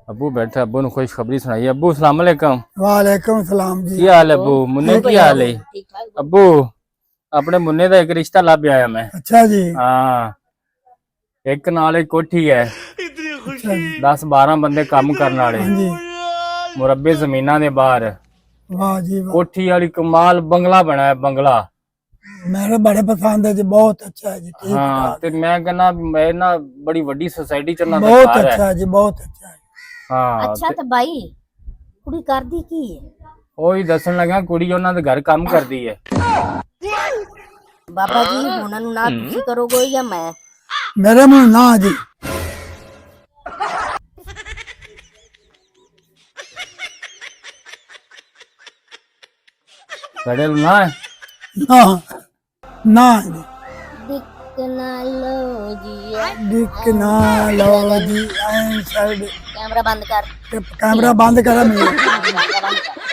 अबू बैठे, अबू ने खुशखबरी सुनाई। अबू सलाम अलैकुम। वालेकुम सलाम जी। की हाल है अबू? मुन्ने की हाल है? अबू अपने मुन्ने का एक रिश्ता लब आया मैं। अच्छा जी। हाँ, एक नाल एक कोठी है, अच्छा जी। 10-12 बंदे काम करने वाले, हाँ जी। मुरब्बे जमीना दे बाहर वाह जी वाह, कोठी वाली कमाल बंगला बना है, बंगला। मेरे बड़े पसंद है जी, बहुत अच्छा है जी। ठीक हाँ ठाक ते है। मैं कहना मैं ना बड़ी वड्डी सोसाइटी चलना दा बहुत घर है। अच्छा है जी, बहुत अच्छा है। हाँ अच्छा ते तो भाई कुड़ी करदी की है? ਉਹੀ ਦੱਸਣ ਲੱਗਾ ਕੁੜੀ ਉਹਨਾਂ ਦੇ ਘਰ ਕੰਮ ਕਰਦੀ ਹੈ। बाबा जी हुनर नु ना तुसी करोगे या मैं? मेरे मुंह ना जी। घड़े ना है ना ना जी। दिखना लो जी, दिखना लो जी, साइड कैमरा बंद कर। कैमरा बंद करा मेरा। कैमरा बंद कर।